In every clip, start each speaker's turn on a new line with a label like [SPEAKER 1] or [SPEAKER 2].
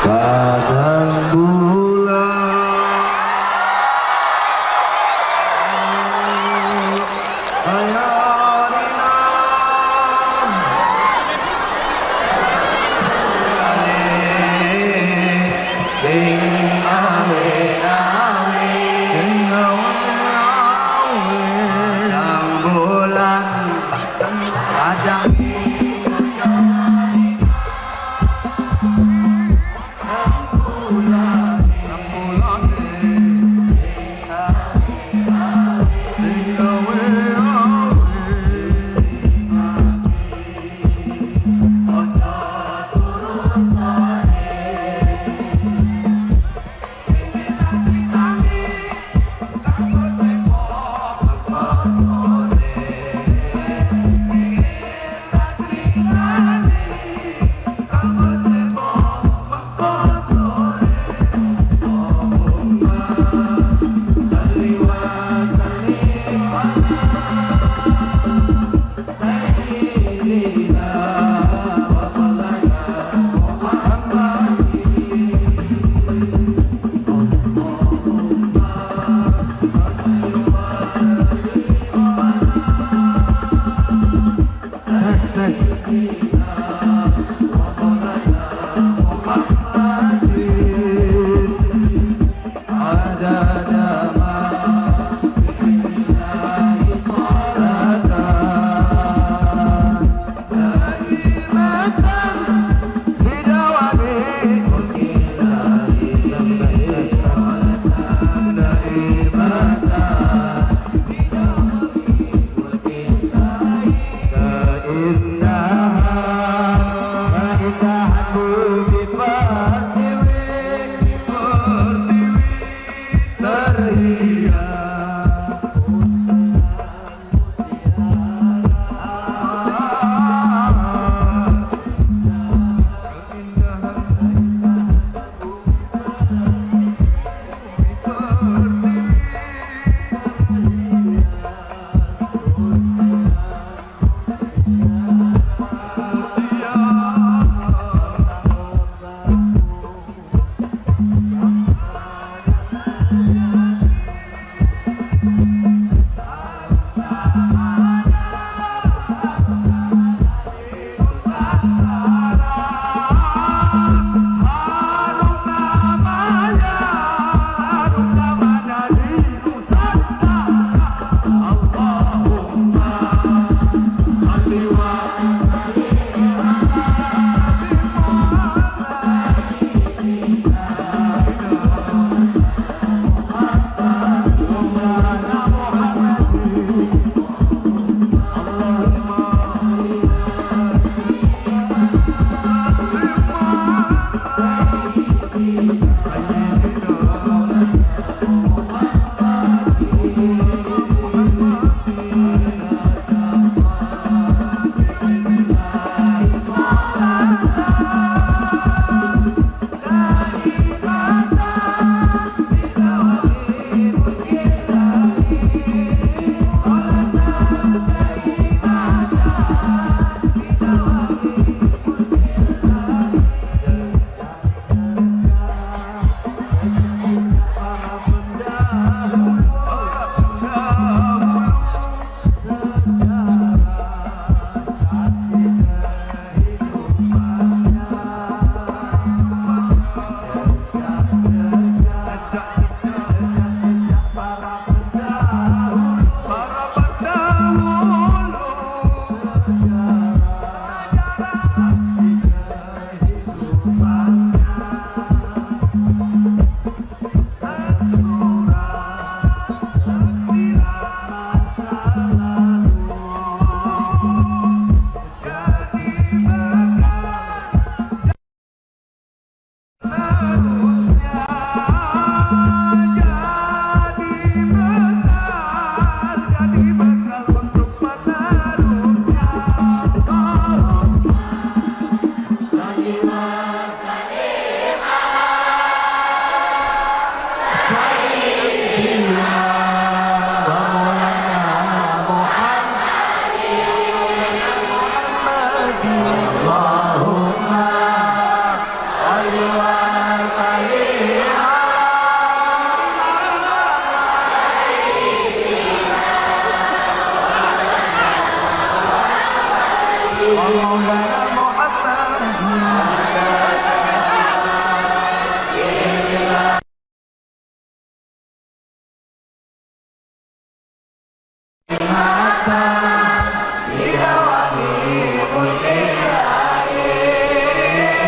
[SPEAKER 1] Padang bulan ayarina sing awe-awe sing awe-awe padang bulan padang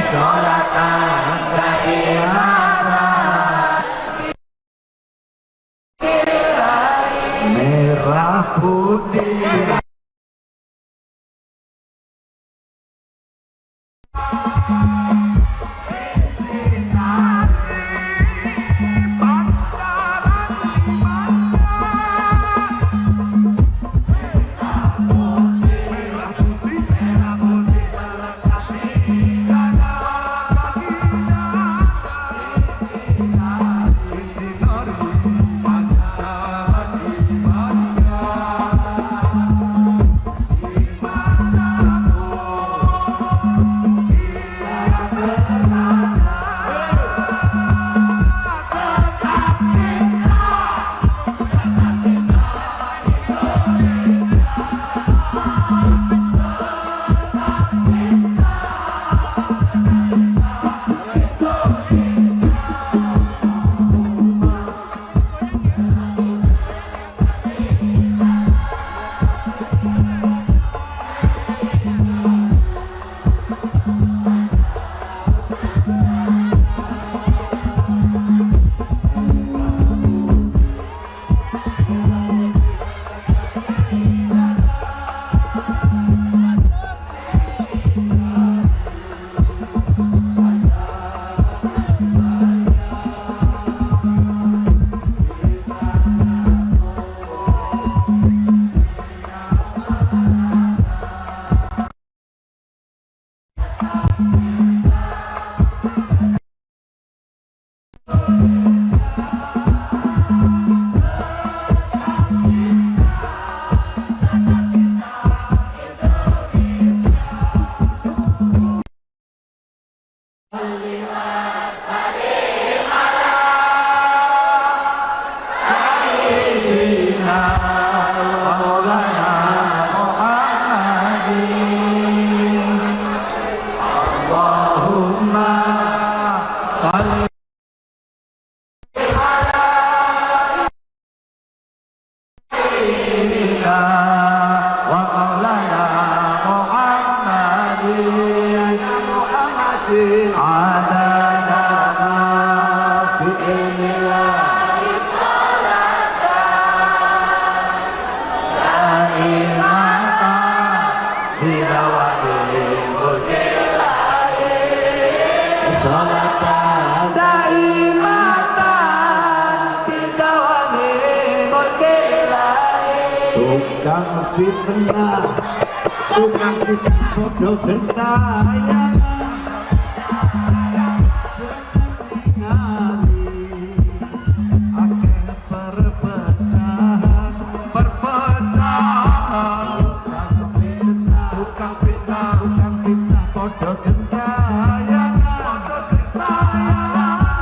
[SPEAKER 1] sholatan daimatan merah putih tukang fitnah, tukang fitnah bodoh gentayangan senengali akeh perpecahan tukang fitnah bodoh gentayangan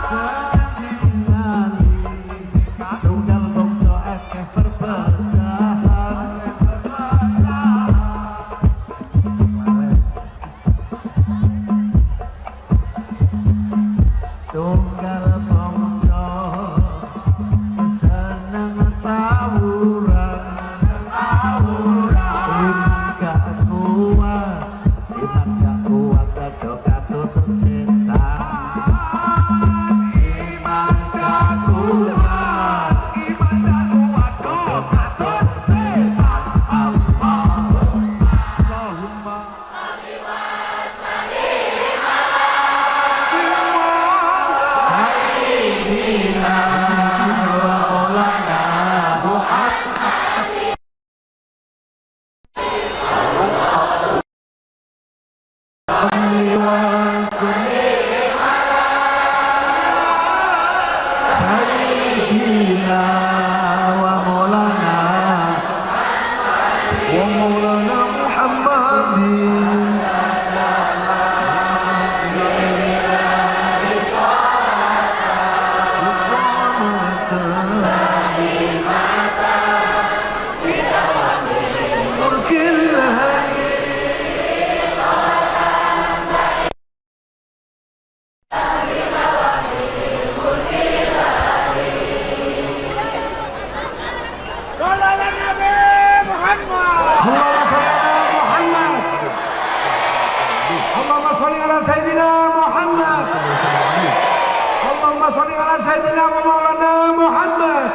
[SPEAKER 1] senengali tunggal bangsa akeh perpecahan tunggal bangsa seneng tawuran iman gak kuat kadok katut setan iman gak kuat kadok katut setan Allahumma sayyidina maulana Muhammad sayyidina wa maulana Muhammadin Allahumma sholli ala Sayyidina
[SPEAKER 2] Allahumma sholli ala sayyidina wa maulana Muhammad.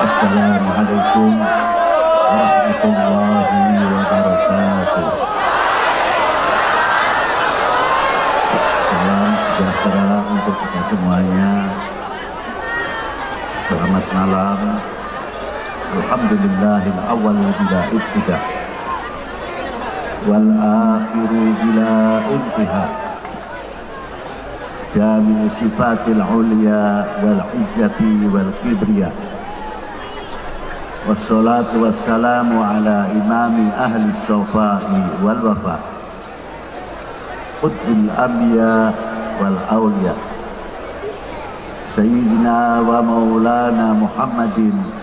[SPEAKER 1] Assalamualaikum warahmatullahi wabarakatuh. Salam sejahtera untuk kita semuanya. Selamat malam. Alhamdulillahil awwal bila ibtida wal akhiru bila intiha. Jami sifatil ulya wal izzati wal kibriya. Wassalatu wassalamu ala imami ahli sawfa'i wal wafa qutbil anbiya wal awliya Sayyidina wa maulana Muhammadin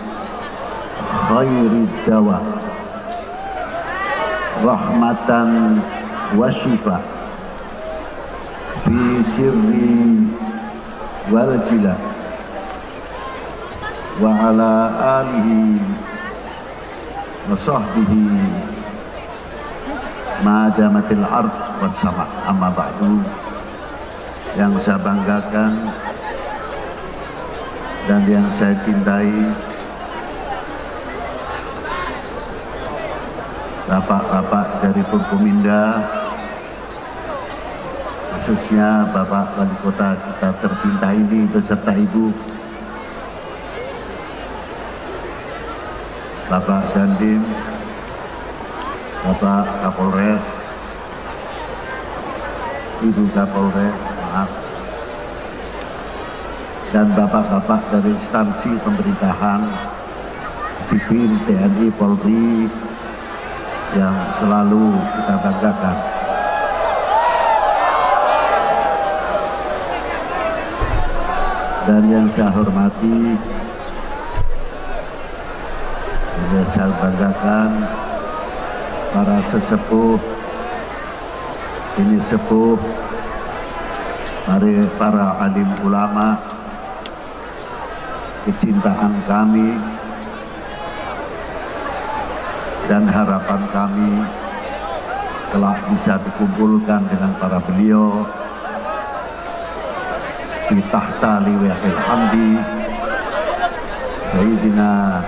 [SPEAKER 1] khairid dawa rahmatan wa shifa fi sirri wal jila wa ala alihi wa sahbihi madamatil ard was sama. Amma ba'du. Yang saya banggakan dan yang saya cintai, bapak-bapak dari Purkominda, khususnya Bapak Wali Kota kita tercinta ini beserta Ibu, Bapak Dandim, Bapak Kapolres, Ibu Kapolres, maaf, dan bapak-bapak dari instansi pemerintahan, sipil, TNI, Polri yang selalu kita banggakan. Dan yang saya hormati, yang saya banggakan, para sesepuh, ini sepuh, para alim ulama, kecintaan kami dan harapan kami telah bisa dikumpulkan dengan para beliau di tahta liwa'il hamdi Sayyidina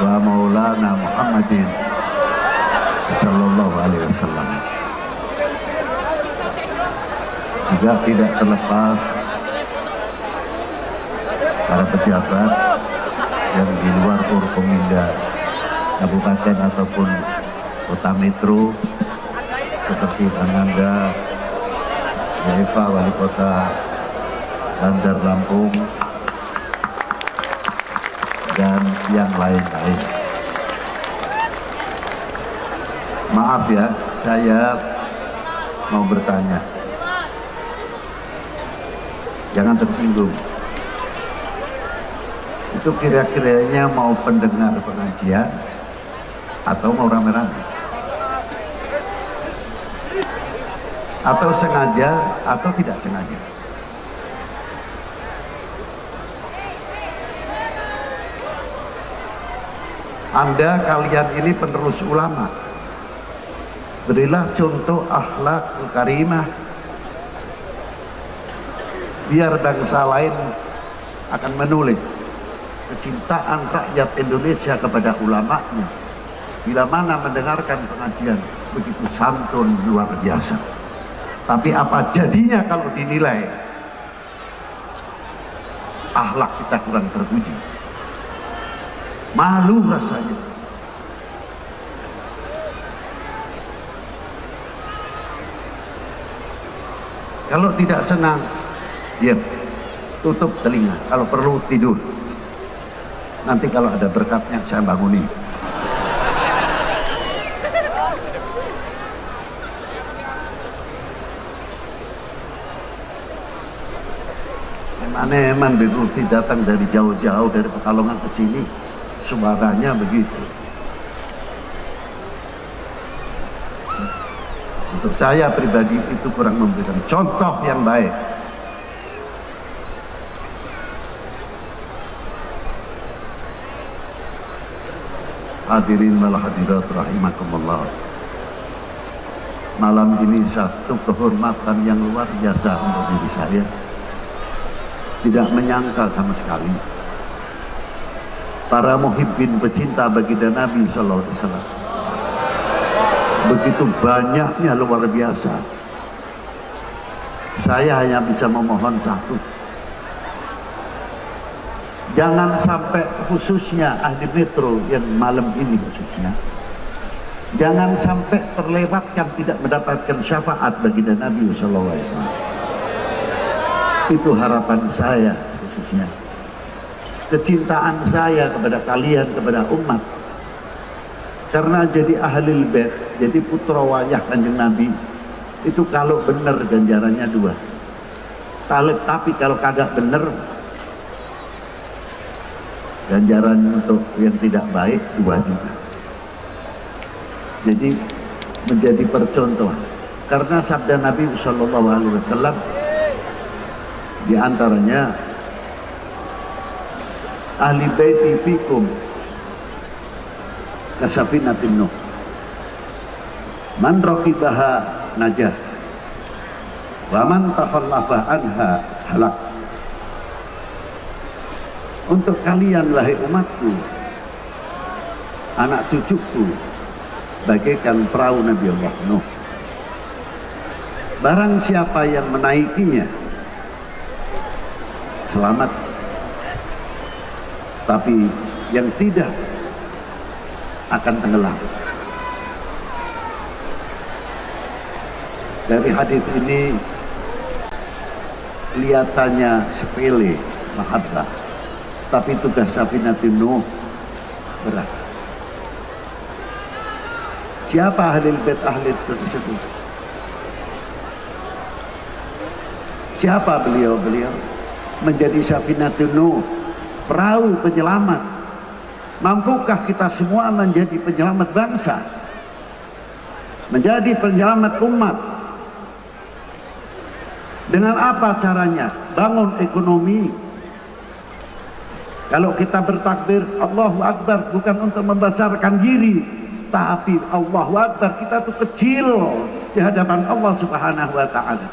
[SPEAKER 1] wa maulana Muhammadin sallallahu alaihi wasallam. Juga tidak terlepas para pejabat yang di luar Purkominda kabupaten ataupun kota metro seperti Ananda, Pak Wali Kota Bandar Lampung, dan yang lain-lain. Maaf ya, saya mau bertanya, jangan tersinggung. Itu kira-kiranya mau pendengar pengajian atau mau rame-rame? Atau sengaja atau tidak sengaja? Anda kalian ini penerus ulama. Berilah contoh akhlak karimah, biar bangsa lain akan menulis kecintaan rakyat Indonesia kepada ulamanya. Bila mana mendengarkan pengajian begitu santun luar biasa. Tapi apa jadinya kalau dinilai akhlak kita kurang terpuji? Malu rasanya. Kalau tidak senang, diam, tutup telinga. Kalau perlu tidur. Nanti kalau ada berkatnya saya bangunin. Eman Biruti datang dari jauh-jauh dari Pekalongan ke sini, suaranya begitu. Untuk saya pribadi itu kurang memberikan contoh yang baik. Hadirin wal hadirat rahimakumullah. Malam ini satu kehormatan yang luar biasa untuk diri saya. Tidak menyangka sama sekali para muhibbin pecinta baginda Nabi sallallahu alaihi wasallam begitu banyaknya, luar biasa. Saya hanya bisa memohon satu, jangan sampai, khususnya ahli metro yang malam ini khususnya, jangan sampai terlewatkan tidak mendapatkan syafaat baginda Nabi sallallahu alaihi wasallam. Itu harapan saya khususnya. Kecintaan saya kepada kalian, kepada umat. Karena jadi ahlul bait, jadi putra wayah Kanjeng Nabi, itu kalau benar ganjarannya 2. Tapi kalau kagak benar, ganjaran untuk yang tidak baik 2 juga. Jadi menjadi percontohan. Karena sabda Nabi sallallahu alaihi wasallam di antaranya, ahli baiti fikum kasafinatin nuh, man raqibaha najah wa man takhallafa anha halak. Untuk kalian wahai umatku, anak cucuku, bagaikan perahu Nabi Allah Nuh. Barang siapa yang menaikinya selamat, tapi yang tidak akan tenggelam. Dari hadis ini kelihatannya sepele, mahabbah, tapi tugas Safinatin Nuh berat. Siapa ahli bait ahli tersebut? Siapa beliau? Menjadi Safinatin Nuh, perahu penyelamat. Mampukah kita semua menjadi penyelamat bangsa, menjadi penyelamat umat? Dengan apa caranya? Bangun ekonomi. Kalau kita bertakbir Allahu Akbar bukan untuk membesarkan diri, tapi Allahu Akbar, kita tuh kecil di hadapan Allah Subhanahu wa taala.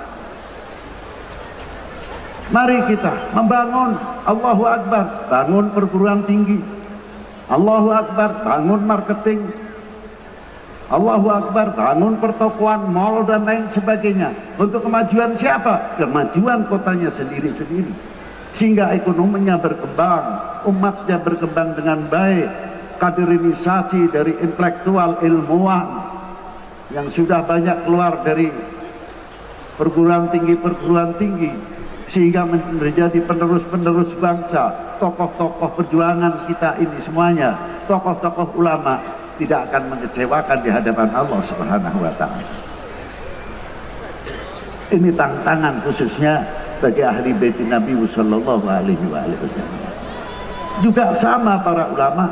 [SPEAKER 1] Mari kita membangun, Allahu Akbar, bangun perguruan tinggi, Allahu Akbar, bangun marketing, Allahu Akbar, bangun pertokoan, mal dan lain sebagainya. Untuk kemajuan siapa? Kemajuan kotanya sendiri-sendiri. Sehingga ekonominya berkembang, umatnya berkembang dengan baik. Kaderisasi dari intelektual ilmuwan yang sudah banyak keluar dari perguruan tinggi, sehingga menjadi penerus-penerus bangsa. Tokoh-tokoh perjuangan kita ini semuanya, tokoh-tokoh ulama, tidak akan mengecewakan di hadapan Allah Subhanahu wa taala. Ini tantangan khususnya bagi ahli bait Nabi sallallahu alaihi wasallam. Juga sama para ulama.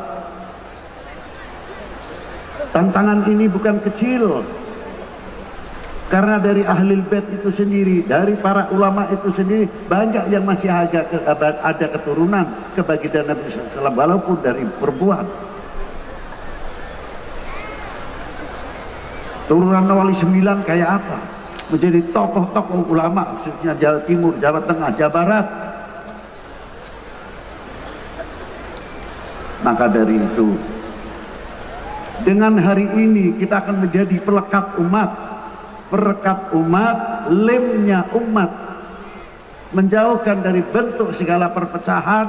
[SPEAKER 1] Tantangan ini bukan kecil. Karena dari ahli bait itu sendiri, dari para ulama itu sendiri, banyak yang masih ada keturunan ke baginda Nabi SAW, walaupun dari perempuan. Turunan Wali 9 kayak apa? Menjadi tokoh-tokoh ulama, khususnya Jawa Timur, Jawa Tengah, Jawa Barat. Maka dari itu, dengan hari ini kita akan menjadi pelekat umat, lemnya umat, menjauhkan dari bentuk segala perpecahan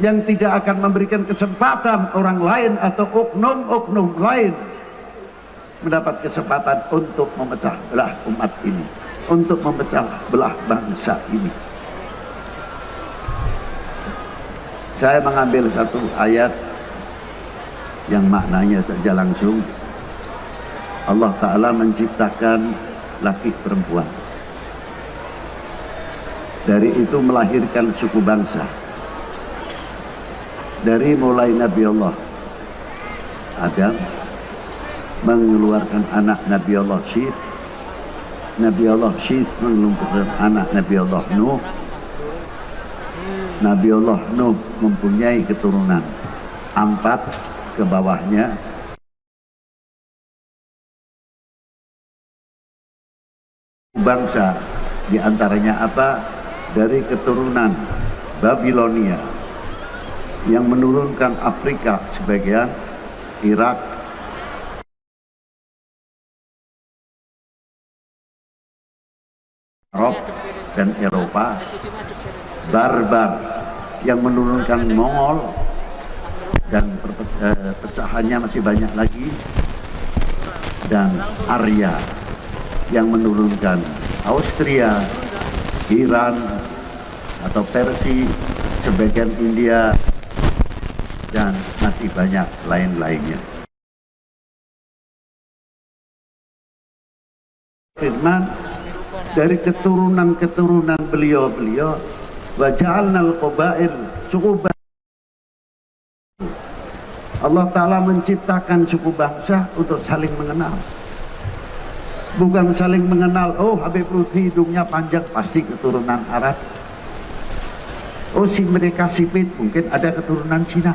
[SPEAKER 1] yang tidak akan memberikan kesempatan orang lain atau oknum-oknum lain mendapat kesempatan untuk memecah belah umat ini, untuk memecah belah bangsa ini. Saya mengambil satu ayat yang maknanya saja langsung. Allah Ta'ala menciptakan laki perempuan. Dari itu melahirkan suku bangsa. Dari mulai Nabi Allah Adam, mengeluarkan anak Nabi Allah Syith. Nabi Allah Syith mengeluarkan anak Nabi Allah Nuh. Nabi Allah Nuh mempunyai keturunan 4. ke bawahnya. Bangsa diantaranya apa? Dari keturunan Babilonia yang menurunkan Afrika sebagian, Irak, Arab dan Eropa, barbar yang menurunkan Mongol, dan pecahannya masih banyak lagi, dan Arya yang menurunkan Austria, Iran atau Persia, sebagian India, dan masih banyak lain-lainnya. Firman dari keturunan beliau-beliau, wa ja'alnal qabail syu'uban. Allah Ta'ala menciptakan suku bangsa untuk saling mengenal. Bukan saling mengenal, oh Habib Lutfi hidungnya panjang, pasti keturunan Arab. Oh si mereka sipit, mungkin ada keturunan Cina.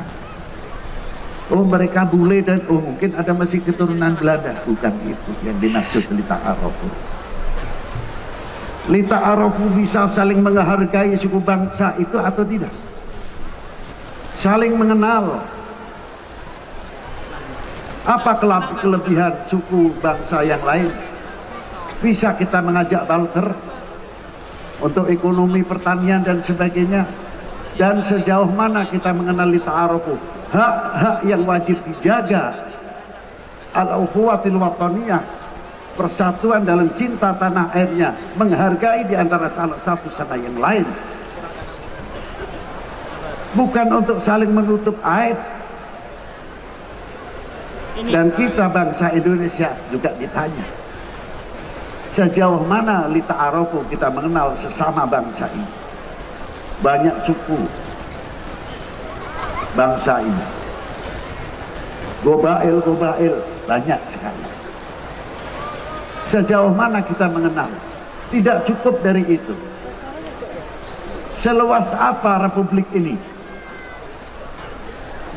[SPEAKER 1] Oh mereka bule, dan oh mungkin ada masih keturunan Belanda. Bukan itu yang dimaksud lita'arofu. Lita'arofu bisa saling menghargai suku bangsa itu atau tidak? Saling mengenal. Apa kelebihan suku bangsa yang lain? Bisa kita mengajak barter untuk ekonomi, pertanian dan sebagainya. Dan sejauh mana kita mengenal lita'arofu, hak-hak yang wajib dijaga, al-ukhuwatil wataniyah, persatuan dalam cinta tanah airnya, menghargai di antara salah satu sama yang lain, bukan untuk saling menutup aib. Dan kita bangsa Indonesia juga ditanya, sejauh mana lita'arofu kita mengenal sesama bangsa ini. Banyak suku bangsa ini, gobail banyak sekali. Sejauh mana kita mengenal? Tidak cukup dari itu. Seluas apa republik ini?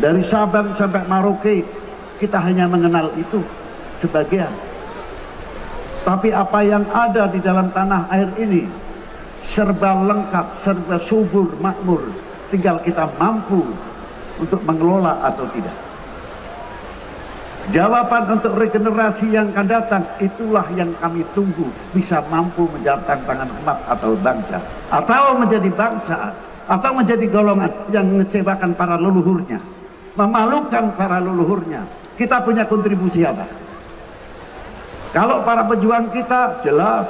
[SPEAKER 1] Dari Sabang sampai Merauke, kita hanya mengenal itu sebagian. Tapi apa yang ada di dalam tanah air ini serba lengkap, serba subur, makmur. Tinggal kita mampu untuk mengelola atau tidak. Jawaban untuk regenerasi yang akan datang, itulah yang kami tunggu. Bisa mampu menjawab tantangan umat atau bangsa, atau menjadi bangsa, atau menjadi golongan yang mengecewakan para leluhurnya, memalukan para leluhurnya. Kita punya kontribusi apa? Kalau para pejuang kita jelas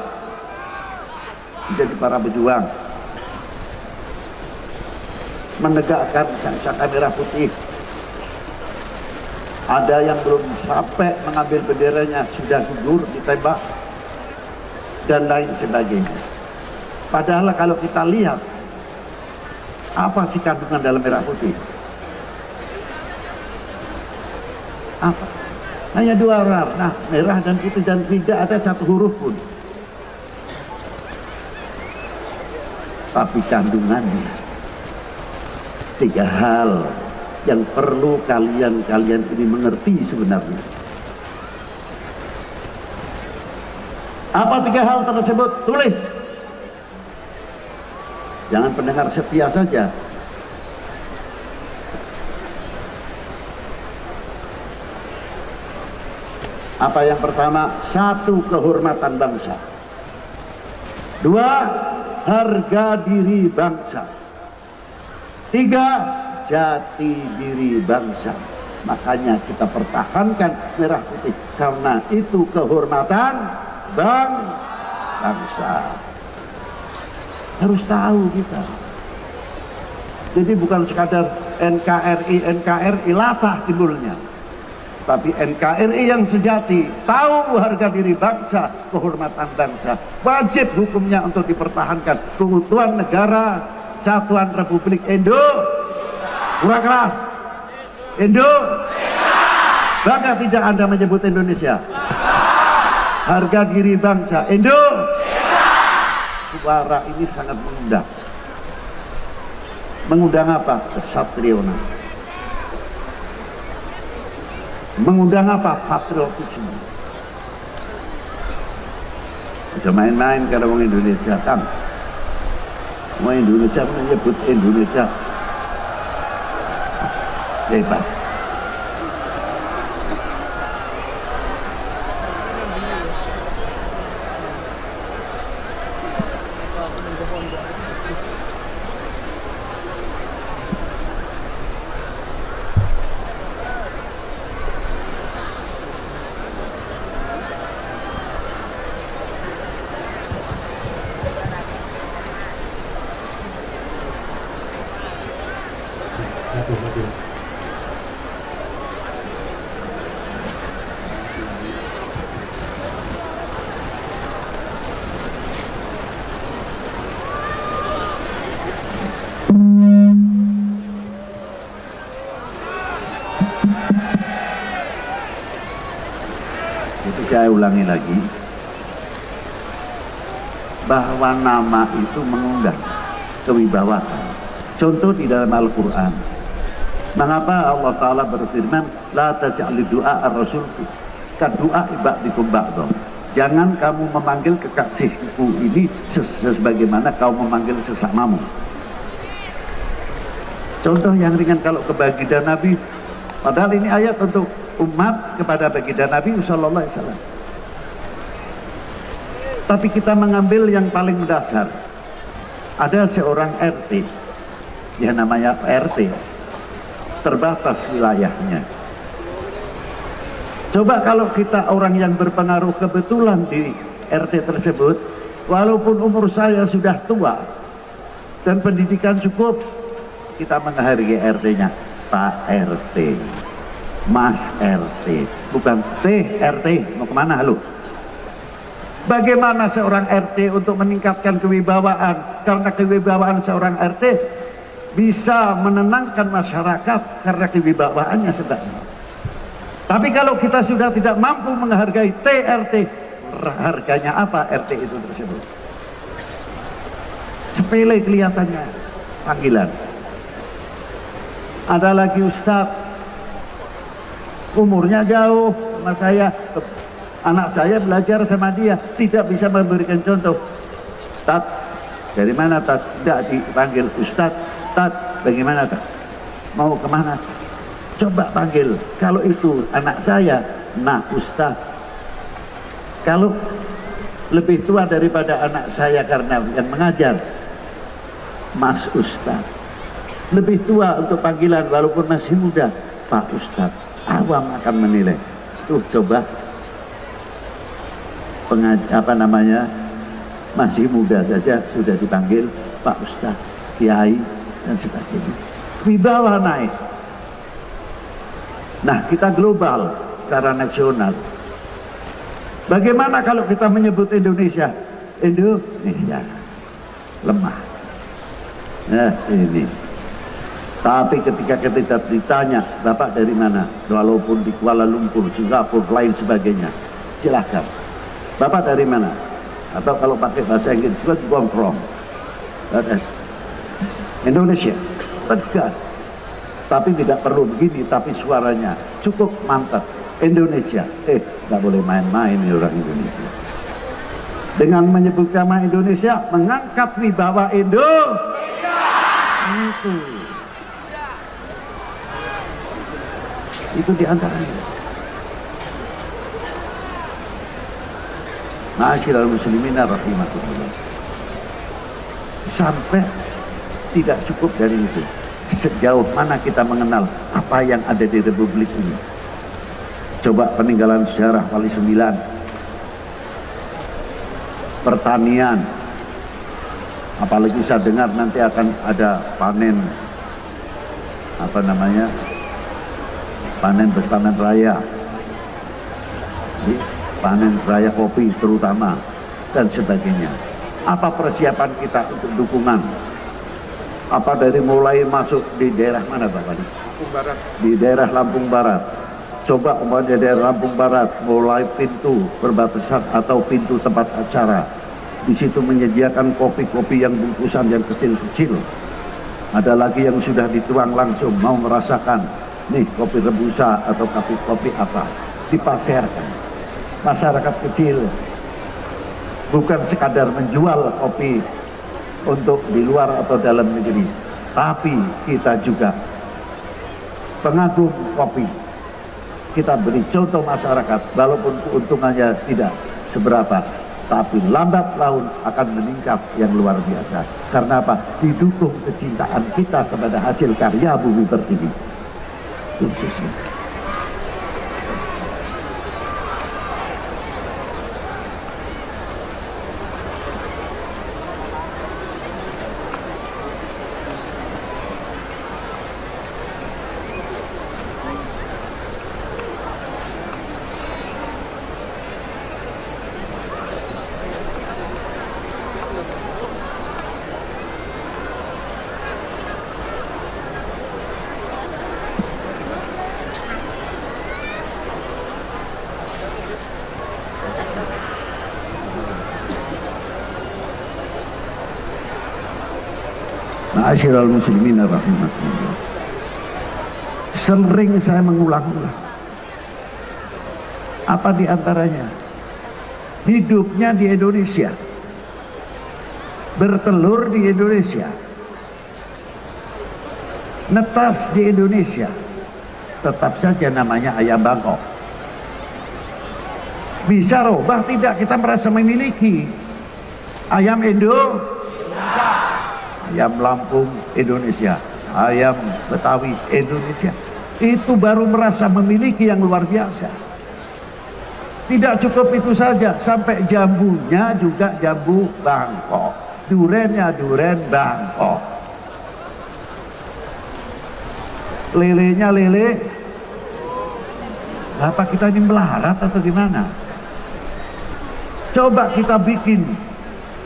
[SPEAKER 1] menjadi para pejuang, menegakkan sang-saka merah putih. Ada yang belum sampai mengambil benderanya sudah gugur, ditembak dan lain sebagainya. Padahal kalau kita lihat apa sih kandungan dalam merah putih? Apa? Hanya dua warna, merah dan putih, dan tidak ada satu huruf pun. Tapi kandungannya tiga hal yang perlu kalian ini mengerti sebenarnya. Apa tiga hal tersebut? Tulis. Jangan pendengar setia saja. Apa yang pertama? Satu, kehormatan bangsa. Dua, harga diri bangsa. Tiga, jati diri bangsa. Makanya kita pertahankan merah putih, karena itu kehormatan bangsa. Harus tahu kita. Jadi bukan sekadar NKRI latah timbulnya, tapi NKRI yang sejati, tahu harga diri bangsa, kehormatan bangsa, wajib hukumnya untuk dipertahankan. Keutuhan negara, Kesatuan Republik kurang keras, bangga tidak Anda menyebut Indonesia? Harga diri bangsa, suara ini sangat mengundang. Mengundang apa? Kesatrionan. Mengundang apa? Patriotisme. Udah main-main kalau orang Indonesia kan. Orang Indonesia menyebut Indonesia hebat. Jadi saya ulangi lagi, bahwa nama itu mengundang kewibawaan. Contoh di dalam Al-Quran, mengapa Allah Ta'ala berfirman, La taj'ali du'a ar-rasul kadu'a ba'dikum ba'dha. Jangan kamu memanggil kekasihku ini sebagaimana kau memanggil sesamamu. Contoh yang ringan kalau ke baginda Nabi, padahal ini ayat untuk umat kepada baginda Nabi sallallahu alaihi wasallam. Tapi kita mengambil yang paling mendasar. Ada seorang RT, ya namanya RT, terbatas wilayahnya. Coba kalau kita orang yang berpengaruh kebetulan di RT tersebut, walaupun umur saya sudah tua dan pendidikan cukup, kita menghargai RT-nya, Pak RT, Mas RT, bukan TRT, mau kemana lu? Bagaimana seorang RT untuk meningkatkan kewibawaan? Karena kewibawaan seorang RT bisa menenangkan masyarakat karena kewibawaannya sebabnya. Tapi kalau kita sudah tidak mampu menghargai TRT, harganya apa RT itu tersebut? Sepele kelihatannya panggilan. Ada lagi Ustadz, umurnya jauh sama saya, anak saya belajar sama dia, tidak bisa memberikan contoh. Tat, dari mana Tat? Tidak dipanggil Ustadz. Tat, bagaimana Tat? Mau kemana? Coba panggil. Kalau itu anak saya, nah Ustadz. Kalau lebih tua daripada anak saya karena yang mengajar, Mas Ustadz. Lebih tua untuk panggilan walaupun masih muda, Pak Ustadz. Awam akan menilai. Tuh coba masih muda saja sudah dipanggil Pak Ustadz, Kiai dan sebagainya. Wibawa naik. Nah, kita global secara nasional. Bagaimana kalau kita menyebut Indonesia? Indonesia lemah. Nah ini. Tapi ketika kita ditanya, Bapak dari mana? Walaupun di Kuala Lumpur, Singapura, lain sebagainya, silahkan. Bapak dari mana? Atau kalau pakai bahasa Inggris, where you come from? Indonesia, tegas. Tapi tidak perlu begini, tapi suaranya cukup mantap. Indonesia, nggak boleh main-main nih orang Indonesia. Dengan menyebut nama Indonesia, mengangkat wibawa Indonesia. Itu diantaranya. Ma'asyiral muslimina rahimakumullah. Sampai tidak cukup dari itu. Sejauh mana kita mengenal apa yang ada di Republik ini. Coba peninggalan sejarah Wali Sembilan, pertanian, apalagi saya dengar nanti akan ada panen panen raya, panen raya kopi terutama dan sebagainya. Apa persiapan kita untuk dukungan? Apa dari mulai masuk di daerah mana Bapak?
[SPEAKER 2] Lampung Barat.
[SPEAKER 1] Di daerah Lampung Barat. Coba umpamanya daerah Lampung Barat mulai pintu perbatasan atau pintu tempat acara. Di situ menyediakan kopi-kopi yang bungkusan yang kecil-kecil. Ada lagi yang sudah dituang langsung, mau merasakan nih kopi rebusa atau kopi apa, dipasarkan. Masyarakat kecil bukan sekadar menjual kopi untuk di luar atau dalam negeri, tapi kita juga pengagum kopi. Kita beri contoh masyarakat, walaupun keuntungannya tidak seberapa, tapi lambat laun akan meningkat yang luar biasa. Karena apa? Didukung kecintaan kita kepada hasil karya Bumi Pertiwi khususnya. Ma'asyiral muslimin rahimakumullah. Sering saya mengulang-ulang. Apa di antaranya? Hidupnya di Indonesia, bertelur di Indonesia, netas di Indonesia, tetap saja namanya ayam Bangkok. Bisa robah tidak kita merasa memiliki ayam ayam Lampung Indonesia, ayam Betawi Indonesia. Itu baru merasa memiliki yang luar biasa. Tidak cukup itu saja, sampai jambunya juga jambu Bangkok, durennya duren Bangkok, lelenya lele. Apa kita ini melarat atau gimana? Coba kita bikin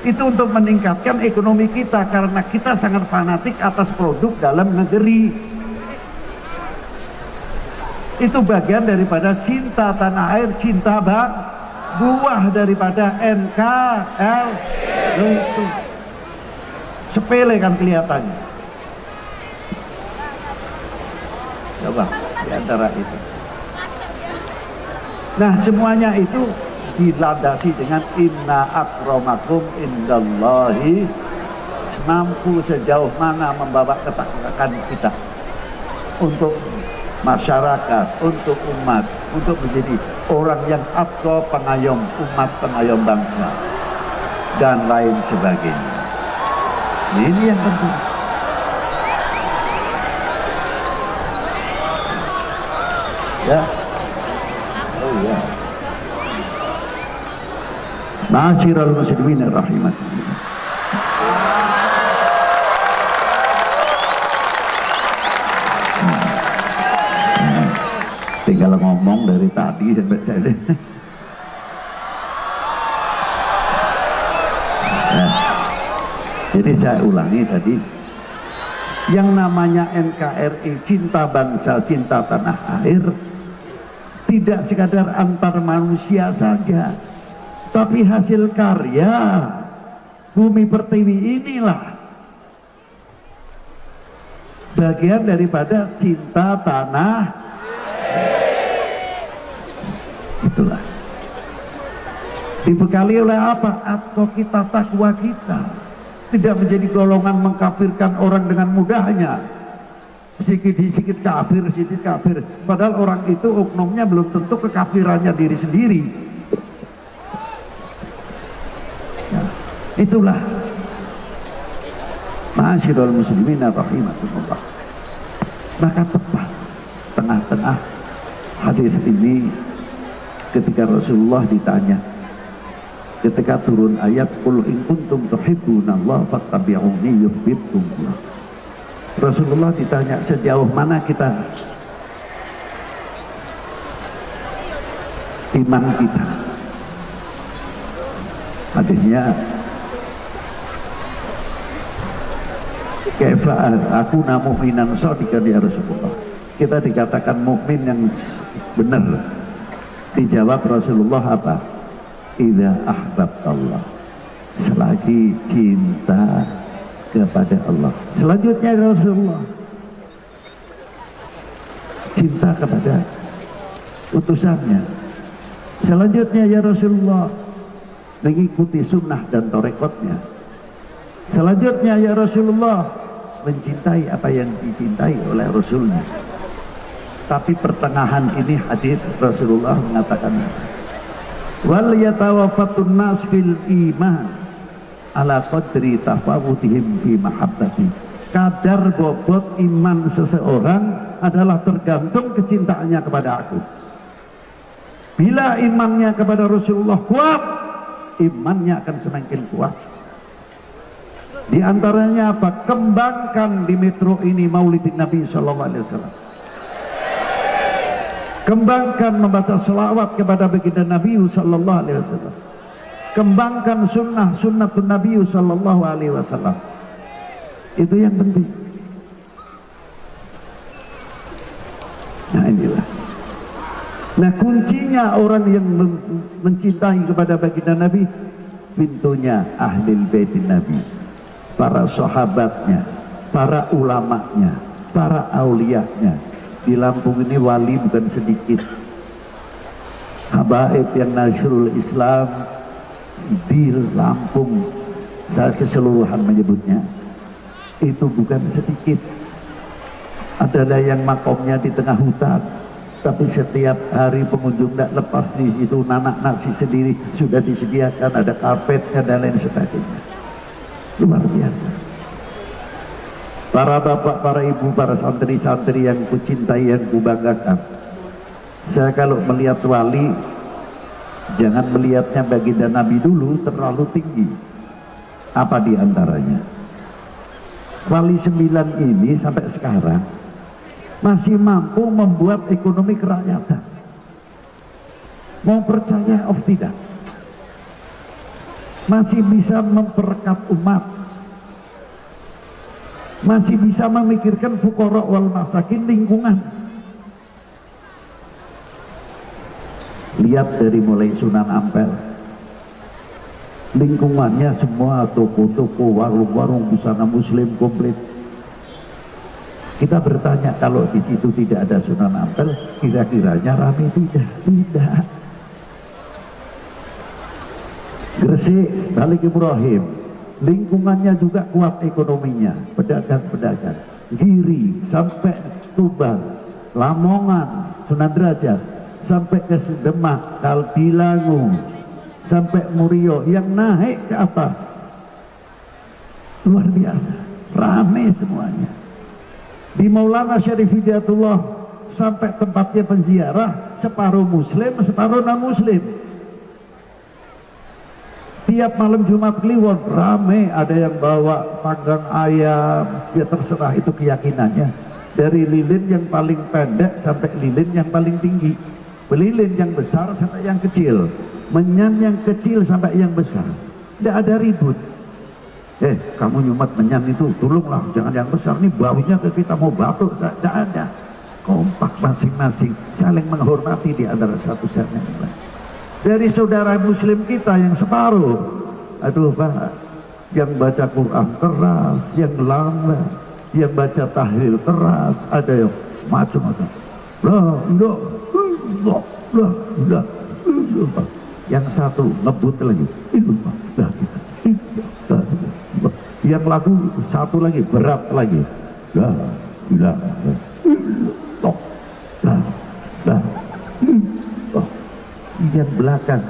[SPEAKER 1] itu untuk meningkatkan ekonomi kita, karena kita sangat fanatik atas produk dalam negeri. Itu bagian daripada cinta tanah air, cinta buah daripada NKRI. Itu sepele kan kelihatannya. Coba di antara itu. Nah, semuanya itu dilandasi dengan inna akramakum indallahi, semampu sejauh mana membawa ketakwaan kita untuk masyarakat, untuk umat, untuk menjadi orang yang atqa, pengayom umat, pengayom bangsa, dan lain sebagainya. Ini yang penting. Ya, oh ya. Ma'asyiral muslimin rahimakumullah. Tinggal ngomong dari tadi sampai saya. Nah, jadi saya ulangi tadi, yang namanya NKRI, cinta bangsa, cinta tanah air, tidak sekadar antar manusia saja, tapi hasil karya Bumi Pertiwi inilah bagian daripada cinta tanah. Itulah dibekali oleh apa? Atau kita, takwa kita, tidak menjadi golongan mengkafirkan orang dengan mudahnya. Sedikit kafir, sedikit kafir, padahal orang itu oknumnya belum tentu kekafirannya diri sendiri. Itulah ma'asyiral muslimin rahimakumullah. Maka tepat tengah-tengah hadis ini ketika Rasulullah ditanya, ketika turun ayat qul in kuntum tuhibbunallaha fattabi'uni yuhibbukumullah, Rasulullah ditanya sejauh mana kita iman kita. Hadisnya kaifa aku mu'minan shadiqan ya Rasulullah. Kita dikatakan mukmin yang benar. Dijawab Rasulullah apa? Idza ahbabtallah, selagi cinta kepada Allah. Selanjutnya Rasulullah, cinta kepada utusannya. Selanjutnya ya Rasulullah, mengikuti sunnah dan torekotnya. Selanjutnya ya Rasulullah, mencintai apa yang dicintai oleh Rasulnya. Tapi pertengahan ini hadir Rasulullah mengatakan, wal yatawaffatun nas fil iman ala qadri tafawutihim fi mahabbati. Kadar bobot iman seseorang adalah tergantung kecintaannya kepada aku. Bila imannya kepada Rasulullah kuat, imannya akan semakin kuat. Di antaranya apa? Kembangkan di metro ini maulidin Nabi Sallallahu Alaihi Wasallam. Kembangkan membaca selawat kepada baginda Nabi Sallallahu Alaihi Wasallam. Kembangkan sunnatun Nabi Sallallahu Alaihi Wasallam. Itu yang penting. Nah inilah. Nah kuncinya orang yang mencintai kepada baginda Nabi, pintunya ahlul baitin Nabi, para sahabatnya, para ulamanya, para auliyahnya. Di Lampung ini wali bukan sedikit. Habaib yang nasrul Islam di Lampung, saya keseluruhan menyebutnya, itu bukan sedikit. Adalah yang makomnya di tengah hutan, tapi setiap hari pengunjung tidak lepas di situ. Nanak nasi sendiri sudah disediakan, ada karpetnya dan lain sebagainya. Luar biasa. Para bapak, para ibu, para santri-santri yang kucintai, yang kubanggakan, saya kalau melihat wali, jangan melihatnya baginda Nabi dulu terlalu tinggi. Apa di antaranya? Wali 9 ini sampai sekarang masih mampu membuat ekonomi kerakyatan. Mau percaya atau tidak, masih bisa memperkat umat, masih bisa memikirkan fuqara wal masakin, lingkungan. Lihat dari mulai Sunan Ampel, lingkungannya semua toko-toko, warung-warung busana muslim komplit. Kita bertanya, kalau di situ tidak ada Sunan Ampel, kira-kiranya ramai tidak? Tidak. Gresik, Balik Ibrahim, lingkungannya juga kuat ekonominya, pedagang-pedagang. Giri sampai Tuban, Lamongan, Sunan Derajat, sampai ke Demak, Kalbilangu, sampai Murio, yang naik ke atas luar biasa, ramai semuanya. Di Maulana Syarif Hidayatullah sampai tempatnya penziarah, separuh muslim, separuh non muslim. Tiap malam Jumat Kliwon rame, ada yang bawa panggang ayam, ya terserah, itu keyakinannya. Dari lilin yang paling pendek sampai lilin yang paling tinggi, lilin yang besar sampai yang kecil, menyan yang kecil sampai yang besar. Tidak ada ribut. Kamu nyumat menyan itu, tolonglah jangan yang besar, ini baunya ke kita mau batuk. Tidak ada. Kompak masing-masing, saling menghormati di antara satu sama lain. Dari saudara muslim kita yang separuh, aduh Pak, yang baca Quran keras, yang lambat, yang baca tahlil keras, ada yang macam-macam. Yang satu ngebut lagi, yang lagu satu lagi berat lagi, yang belakang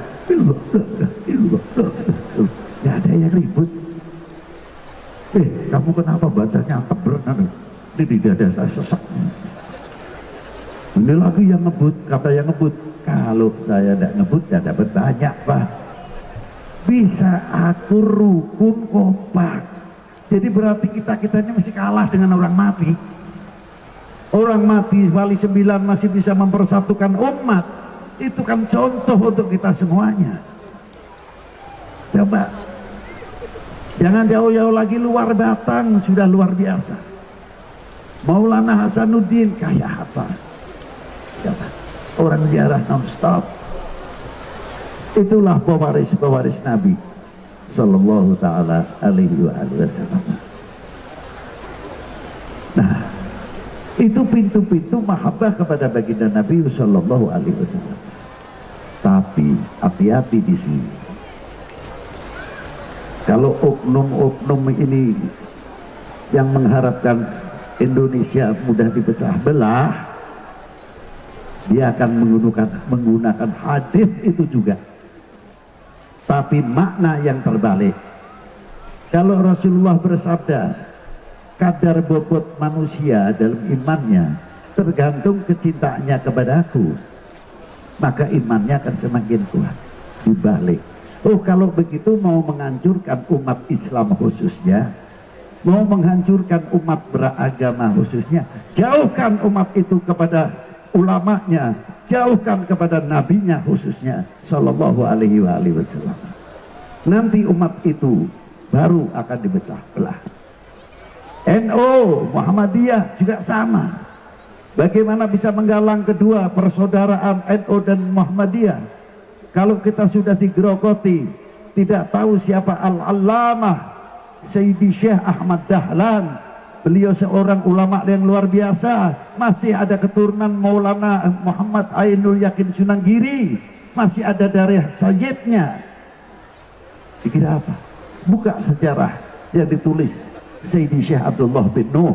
[SPEAKER 1] nggak ada yang ribut. Kamu kenapa bacanya berat? Ini di dada saya sesak. Ini lagi yang ngebut, kata yang ngebut, kalau saya tidak ngebut tidak dapat banyak Pak. Bisa akur, rukun, kompak. Jadi berarti kita ini masih kalah dengan orang mati. Orang mati wali 9 masih bisa mempersatukan umat. Itu kan contoh untuk kita semuanya. Coba, jangan jauh-jauh lagi, luar Batang sudah luar biasa. Maulana Hasanuddin kayak apa? Coba, orang ziarah non-stop. Itulah pewaris-pewaris Nabi Sallallahu ta'ala alaihi wa alihi wasallam. Nah, Itu pintu-pintu mahabbah kepada baginda Nabi Sallallahu Alaihi Wasallam. Tapi hati-hati di sini. Kalau oknum-oknum ini yang mengharapkan Indonesia mudah dipecah belah, dia akan menggunakan hadis itu juga. Tapi makna yang terbalik. Kalau Rasulullah bersabda, kadar bobot manusia dalam imannya tergantung kecintaannya kepadaku, maka imannya akan semakin kuat. Dibalik, oh kalau begitu mau menghancurkan umat Islam khususnya, mau menghancurkan umat beragama khususnya, jauhkan umat itu kepada ulamanya, jauhkan kepada nabinya khususnya Sallallahu Alaihi Wasallam. Nanti umat itu baru akan dipecah belah. NU, Muhammadiyah juga sama. Bagaimana bisa menggalang kedua persaudaraan NU dan Muhammadiyah kalau kita sudah digerogoti, tidak tahu siapa Al-Allamah Sayyidi Syekh Ahmad Dahlan. Beliau seorang ulama yang luar biasa. Masih ada keturunan Maulana Muhammad Ainul Yakin Sunan Giri, masih ada darah Sayyidnya. Dikira apa? Buka sejarah yang ditulis Sayyidi Syekh Abdullah bin Nuh,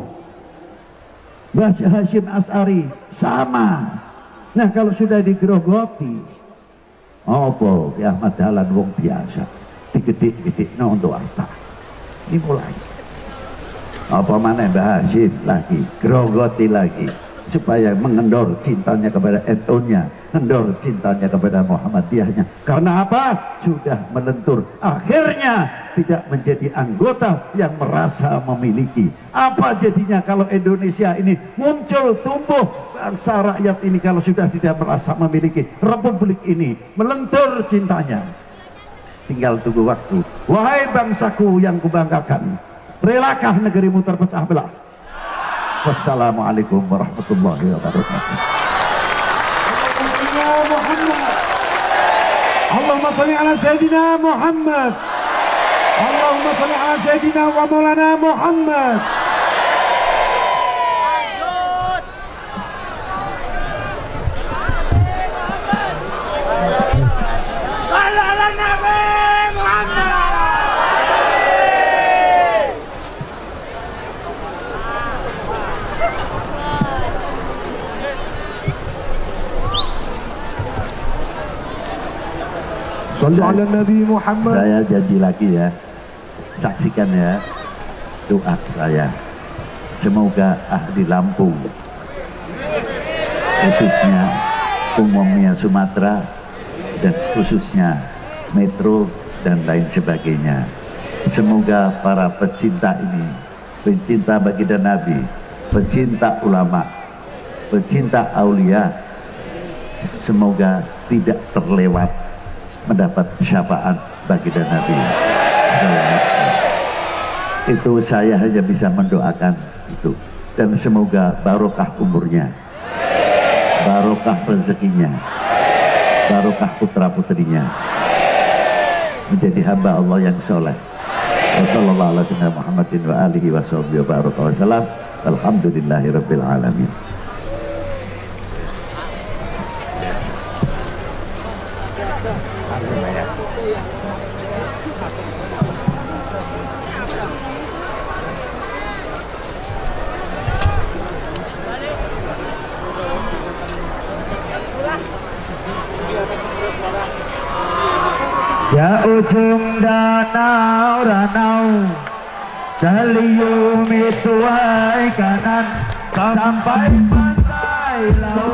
[SPEAKER 1] Basyir Hashim As'ari, sama. Nah kalau sudah digerogoti, apa ya Ahmad Dahlan wong biasa digedek-gedek untuk apa? Ini mulai apa mana Mbah Hashim lagi gerogoti lagi supaya mengendor cintanya kepada NU-nya, mengendor cintanya kepada Muhammadiyahnya. Karena apa? Sudah melentur, akhirnya tidak menjadi anggota yang merasa memiliki. Apa jadinya kalau Indonesia ini muncul, tumbuh, bangsa rakyat ini kalau sudah tidak merasa memiliki republik ini, melentur cintanya. Tinggal tunggu waktu. Wahai bangsaku yang kubanggakan, relakah negerimu terpecah belah? Wassalamualaikum warahmatullahi wabarakatuh.
[SPEAKER 2] Allahumma salli ala Sayyidina Muhammad. Allahumma salli ala Sayyidina wa Maulana Muhammad. Sallallahu Nabi Muhammad.
[SPEAKER 1] Saya janji lagi ya, saksikan ya doa saya. Semoga ahli Lampung, khususnya umumnya Sumatera dan khususnya Metro dan lain sebagainya, semoga para pecinta ini, pencinta baginda Nabi, pencinta ulama, pencinta aulia, semoga tidak terlewat mendapat syafaat baginda Nabi. Itu saya hanya bisa mendoakan itu, dan semoga barokah umurnya, barokah rezekinya, barokah putra putrinya, menjadi hamba Allah yang soleh. Wassalamualaikum warahmatullahi Muhammadin wa alihi wa baraka wasallam. Alhamdulillahi rabbil alamin.
[SPEAKER 3] Ya ujung danau ranau Dalium itu kanan sampai pantai laut.